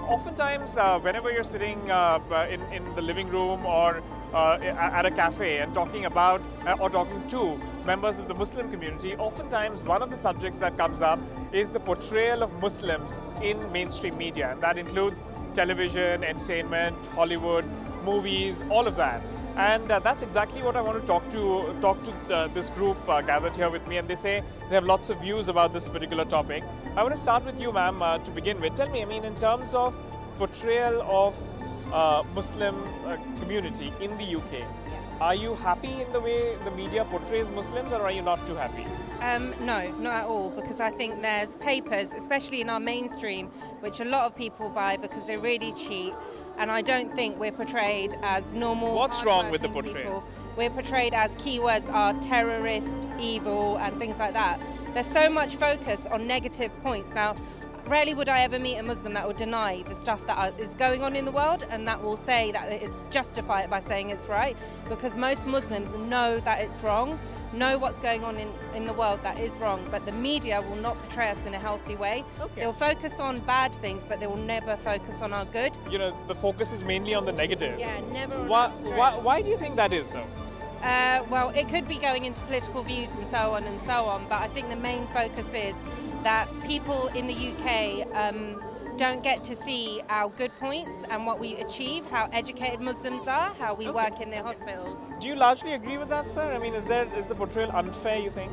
Oftentimes, whenever you're sitting in the living room or at a cafe and talking about or talking to members of the Muslim community, oftentimes one of the subjects that comes up is the portrayal of Muslims in mainstream media. And that includes television, entertainment, Hollywood, movies, all of that. And that's exactly what I want to talk to this group gathered here with me, and they say they have lots of views about this particular topic. I want to start with you, ma'am, to begin with. Tell me, I mean, in terms of portrayal of Muslim community in the UK, are you happy in the way the media portrays Muslims, or are you not too happy? No, not at all, because I think there's papers, especially in our mainstream, which a lot of people buy because they're really cheap. And I don't think we're portrayed as normal. What's wrong with the portrayal? People. We're portrayed as keywords are terrorist, evil, and things like that. There's so much focus on negative points. Now, rarely would I ever meet a Muslim that will deny the stuff that is going on in the world, and that will say that it is justify it by saying it's right, because most Muslims know that it's wrong, know what's going on in the world that is wrong, but the media will not portray us in a healthy way. Okay. They'll focus on bad things, but they will never focus on our good. You know, the focus is mainly on the negatives. Yeah, never on why do you think that is, though? Well, it could be going into political views and so on, but I think the main focus is that people in the UK don't get to see our good points and what we achieve, how educated Muslims are, how we work in their hospitals. Do you largely agree with that, sir? I mean, is the portrayal unfair, you think?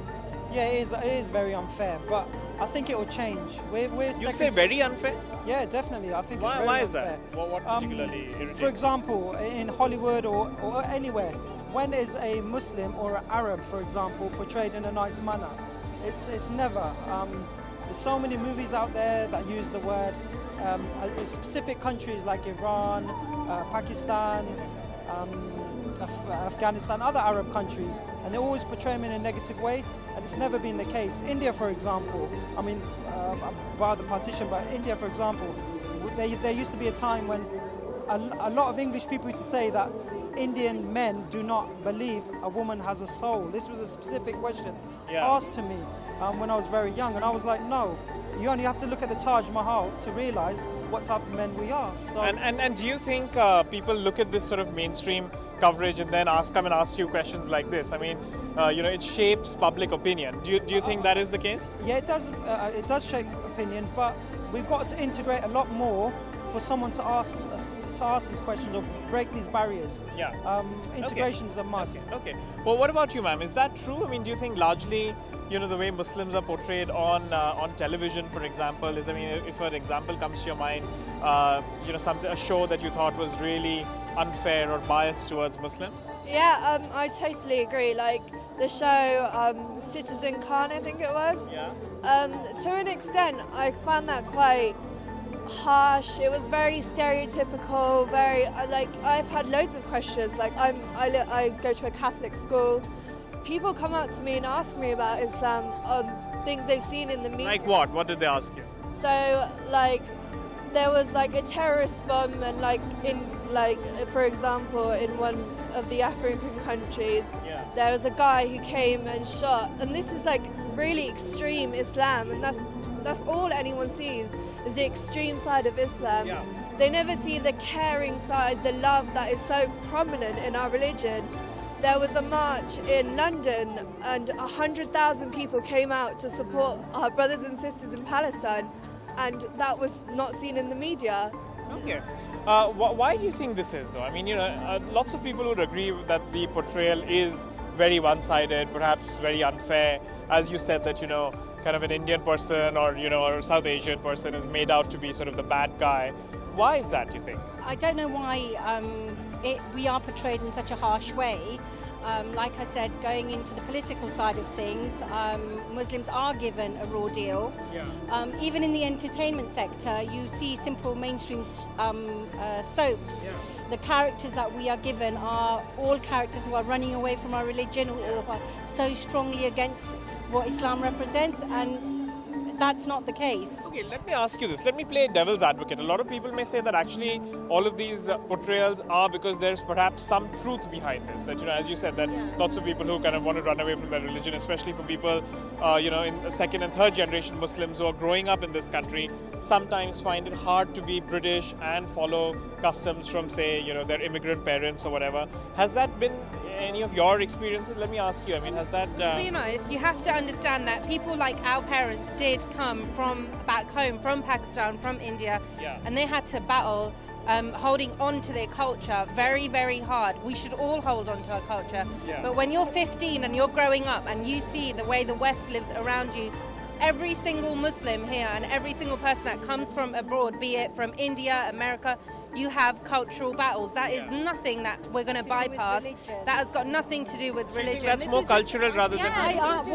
Yeah, it is very unfair, but I think it will change. You say very unfair? Yeah, definitely. I think it's very unfair. Why unfair. is that? Well, what particularly irritating? For example, in Hollywood or anywhere, when is a Muslim or an Arab, for example, portrayed in a nice manner? It's never. There's so many movies out there that use the word. Specific countries like Iran, Pakistan, Afghanistan, other Arab countries, and they always portray them in a negative way, and it's never been the case. India, for example, I mean, bar the partition, but India, for example, there used to be a time when a lot of English people used to say that Indian men do not believe a woman has a soul. This was a specific question asked to me when I was very young, and I was like, no, you only have to look at the Taj Mahal to realize what type of men we are. So, and do you think people look at this sort of mainstream coverage and then come and ask you questions like this? I mean, it shapes public opinion. Do you think that is the case? Yeah, it does. It does shape opinion, but we've got to integrate a lot more for someone to ask these questions or break these barriers. Yeah. Integration is a must. Okay. Well, what about you, ma'am? Is that true? I mean, do you think largely, the way Muslims are portrayed on television, for example, is, I mean, if an example comes to your mind, a show that you thought was really unfair or biased towards Muslims? Yeah, I totally agree. Like the show Citizen Khan, I think it was. Yeah. To an extent, I found that quite harsh. It was very stereotypical. Very I've had loads of questions. Like I go to a Catholic school. People come up to me and ask me about Islam on things they've seen in the media. Like what? What did they ask you? So there was a terrorist bomb, and for example, in one of the African countries, there was a guy who came and shot, and this is really extreme Islam, and that's all anyone sees is the extreme side of Islam. Yeah. They never see the caring side, the love that is so prominent in our religion. There was a march in London, and 100,000 people came out to support our brothers and sisters in Palestine, and that was not seen in the media. Okay. Why do you think this is, though? I mean, lots of people would agree that the portrayal is very one-sided, perhaps very unfair. As you said, that, kind of an Indian person or a South Asian person is made out to be sort of the bad guy. Why is that, do you think? I don't know why we are portrayed in such a harsh way. Like I said, going into the political side of things, Muslims are given a raw deal. Yeah. Even in the entertainment sector, you see simple mainstream soaps. Yeah. The characters that we are given are all characters who are running away from our religion or are so strongly against what Islam represents, and that's not the case. Okay, let me ask you this. Let me play devil's advocate. A lot of people may say that actually all of these portrayals are because there's perhaps some truth behind this. That, as you said, that lots of people who kind of want to run away from their religion, especially for people, in second and third generation Muslims who are growing up in this country, sometimes find it hard to be British and follow customs from, say, their immigrant parents or whatever. Has that been any of your experiences? Let me ask you. I mean, has that... To be honest, you have to understand that people like our parents did come from back home, from Pakistan, from India, and they had to battle holding on to their culture very, very hard. We should all hold on to our culture. But when you're 15 and you're growing up and you see the way the West lives around you, every single Muslim here and every single person that comes from abroad, be it from India, America, you have cultural battles. That is nothing that we're going to bypass. That has got nothing to do with religion. You think that's more cultural rather than religious?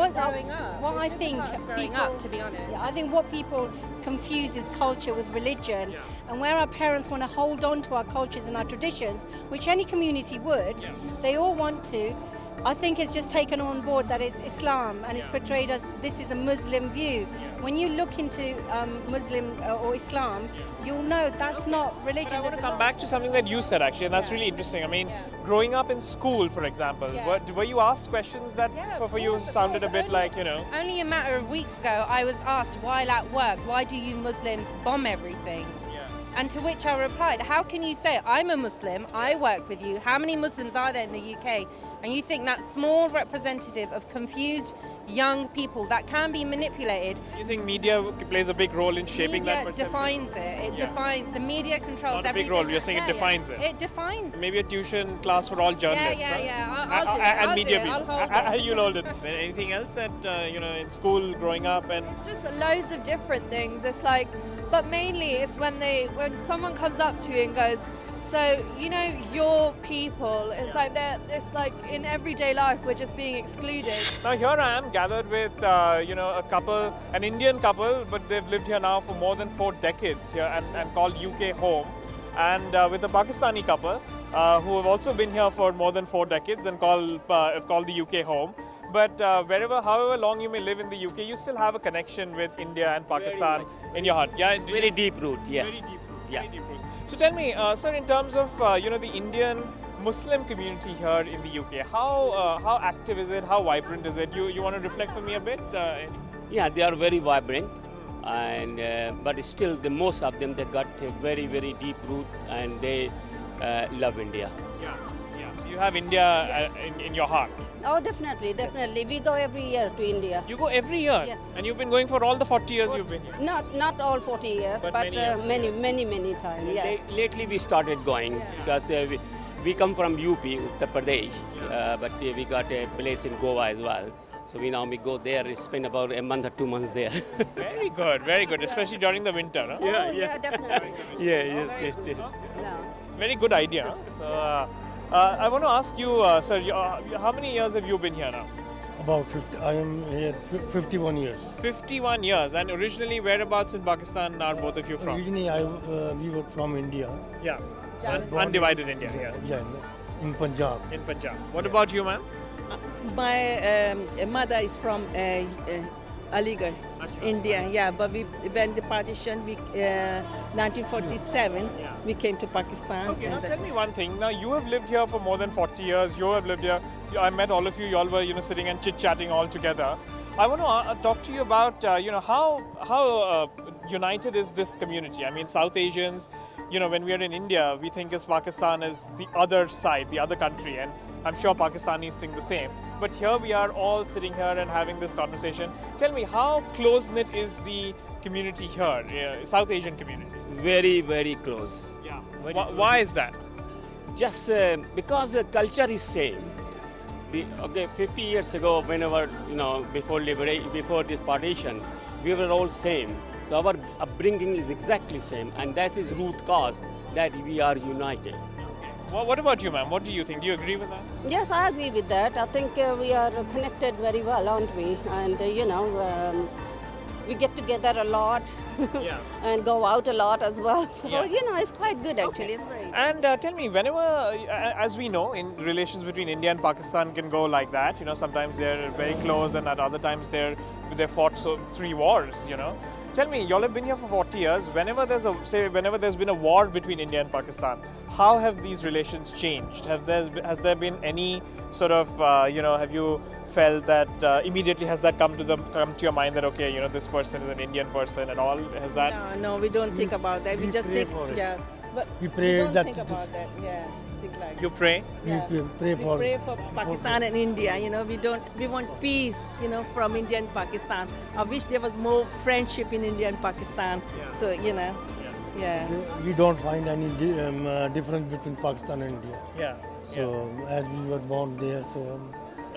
What I think growing up, to be honest. I think what people confuse is culture with religion, and where our parents want to hold on to our cultures and our traditions, which any community would, they all want to. I think it's just taken on board that it's Islam and it's portrayed as this is a Muslim view. When you look into Muslim or Islam, you'll know that's not religion. But I want to come back to something that you said actually, and that's really interesting. I mean, growing up in school, for example, were you asked questions that for you sounded a bit like, Only a matter of weeks ago, I was asked while at work, why do you Muslims bomb everything? And to which I replied, how can you say, I'm a Muslim, I work with you, how many Muslims are there in the UK? And you think that small representative of confused young people that can be manipulated. You think media plays a big role in shaping that perception? Defines it. It defines, the media controls Not a everything. big role, you're saying it defines it. It defines. Maybe a tuition class for all journalists. I'll do it. And media people. I'll hold it. You'll hold it. Anything else that, in school, growing up and... It's just loads of different things. It's like, but mainly it's when someone comes up to you and goes, so, your people, it's like in everyday life, we're just being excluded. Now here I am gathered with, a couple, an Indian couple, but they've lived here now for more than 4 decades here and called UK home. And with a Pakistani couple who have also been here for more than 4 decades and called the UK home. But however long you may live in the UK, you still have a connection with India and Pakistan in your heart. Yeah, very deep root. Yeah. Very deep root. Yeah. Very deep root. So tell me, sir, in terms of the Indian Muslim community here in the UK, how active is it? How vibrant is it? You want to reflect for me a bit? Yeah, they are very vibrant, and but still, the most of them they got a very, very deep root, and they love India. Yeah. So you have India in your heart. Oh, definitely. We go every year to India. You go every year? Yes. And you've been going for all the 40 years you've been here? Not all 40 years, but many times. Yeah. Lately, we started going because we come from UP, Uttar Pradesh, but we got a place in Goa as well. So we go there, spend about a month or 2 months there. Very good, especially during the winter. Huh? Yeah, definitely. Yes. No. Very good idea. So I want to ask you, sir, how many years have you been here now? About 50. I am here 51 years. 51 years. And originally, whereabouts in Pakistan are both of you from? Originally, we were from India. Yeah. Undivided India. Yeah, in Punjab. In Punjab. What about you, ma'am? My mother is from Aligarh, India. Yeah, but when the partition, 1947, we came to Pakistan. Okay, now tell me one thing. Now you have lived here for more than 40 years. You have lived here. I met all of you. You all were, sitting and chit-chatting all together. I want to talk to you about, how united is this community? I mean, South Asians. When we are in India, we think of Pakistan as the other side, the other country, and I'm sure Pakistanis think the same. But here we are all sitting here and having this conversation. Tell me, how close-knit is the community here, South Asian community? Very, very close. Yeah. Why is that? Just because the culture is same. 50 years ago, whenever, before this partition, we were all same. So our upbringing is exactly same, and that is root cause that we are united. Well, what about you, ma'am? What do you think? Do you agree with that? Yes, I agree with that. I think we are connected very well, aren't we? And we get together a lot Yeah. and go out a lot as well. So, Yeah. you know, it's quite good actually. It's very And tell me, whenever, as we know, in relations between India and Pakistan can go like that. You know, sometimes they're very close, and at other times they fought 3 wars. You know, tell me, y'all have been here for 40 years. Whenever there's been a war between India and Pakistan, how have these relations changed? Has there been any sort of have you felt that immediately has that come to your mind that okay, you know, this person is an Indian person and all? Has that? No, we don't think about that. We just pray think, for it. yeah. But We pray don't that think about that. Yeah, think like. You pray? Yeah. We pray We for. pray for Pakistan and India. You know, we want peace. You know, from India and Pakistan. I wish there was more friendship in India and Pakistan. Yeah. So you know, yeah. We don't find any difference between Pakistan and India. Yeah. So as we were born there, so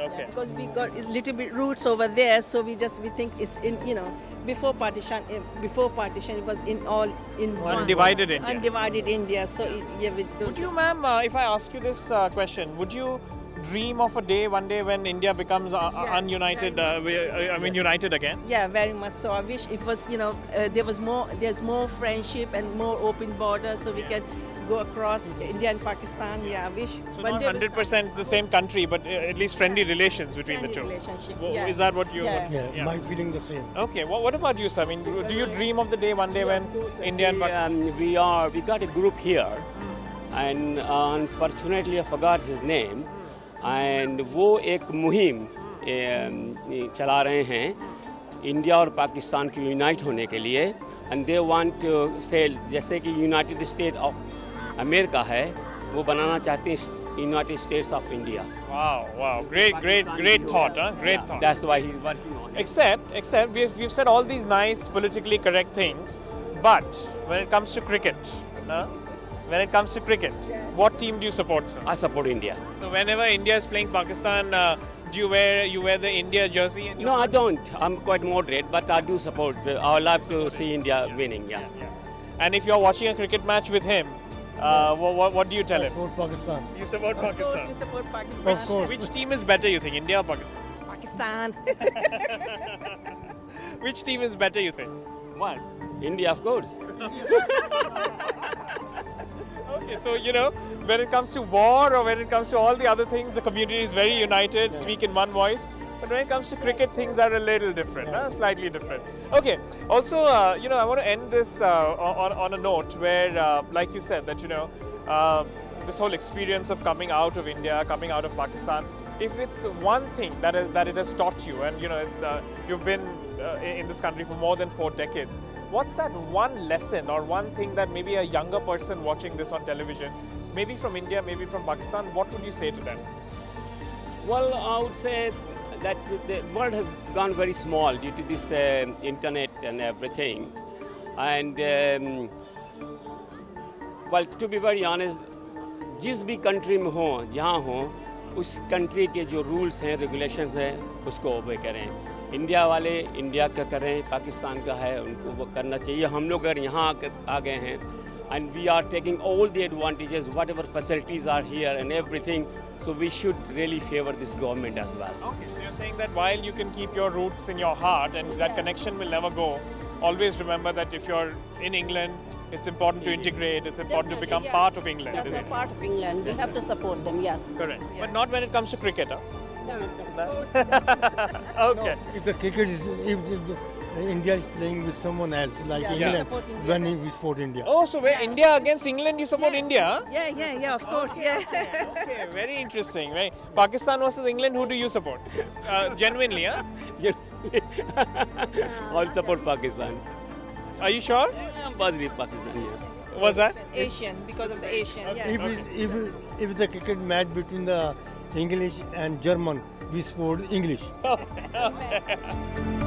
Okay. Because we got a little bit roots over there, so we think it's in, you know, before partition it was in all in one Undivided India. undivided India. So we don't. Would you, ma'am, if I ask you this question, would you dream of one day when India becomes ununited, united again? Yeah, very much so. I wish it was, you know, there's more friendship and more open borders, so we can go across India and Pakistan. Yeah, I wish. So one not day 100% the same country, but at least friendly relations between the two. relationship. Well, is that what you? Yeah. my feeling the same. Okay. What about you, sir? I mean, do you dream of the day one day when India and Pakistan? We got a group here, and unfortunately I forgot his name. And वो एक मुहिम चला रहे हैं India और पाकिस्तान के unite होने के लिए, एंड दे वांट टू से जैसे कि यूनाइटेड स्टेट ऑफ अमेरिका है, वो बनाना चाहते हैं United states of India. Wow. Great thought, huh? Great thought. That's why he's working on it. Except we've said all these nice politically correct things, but when it comes to cricket, what team do you support, sir? I support India. So whenever India is playing Pakistan, do you wear the India jersey? No, I don't. I'm quite moderate, but I do support. I would love to see India winning. Yeah. And if you're watching a cricket match with him, what do you tell him? Support Pakistan. You support Of course, we Pakistan. support Pakistan. Of course. Which team is better, you think, India or Pakistan? Pakistan. Which team is better, you think? What? India, of course. Okay, so you know, when it comes to war or when it comes to all the other things, the community is very united, speak in one voice. But when it comes to cricket, things are a little different, slightly different. Okay, also, I want to end this on a note where, like you said, that, this whole experience of coming out of India, coming out of Pakistan, if it's one thing that it has taught you, and, you've been in this country for more than 4 decades, what's that one lesson or one thing that maybe a younger person watching this on television, maybe from India, maybe from Pakistan, what would you say to them? Well, I would say that the world has gone very small due to this internet and everything. And, well, to be very honest, जिस भी country में हो, जहाँ हो, उस country के जो rules हैं, रेगुलेशंस हैं, उसको ओबे करें. इंडिया वाले इंडिया का करें, पाकिस्तान का है, उनको वो करना चाहिए. हम लोग अगर यहाँ आ गए हैं, and we are taking all the advantages, whatever facilities are here and everything, so we should really favor this government as well. Okay, so you're saying that while you can keep your roots in your heart and that connection will never go, always remember that if you're in England, it's important to integrate, it's important to become part of England, That's isn't a it? part of England. We have to support them, yes. Correct. But not when it comes to cricket, huh? Okay. If the cricket is, if India is playing with someone else, like England, support India. when we support India. Oh, so where India against England, you support India, huh? Yeah, of course, yeah. Okay, very interesting. Right? Pakistan versus England, who do you support? Genuinely, huh? I'll support Pakistan. Are you sure? I'm positive Pakistan, yeah. What's that? Asian, because of the Asian, yeah. If the cricket match between the English and German, we support English. Okay.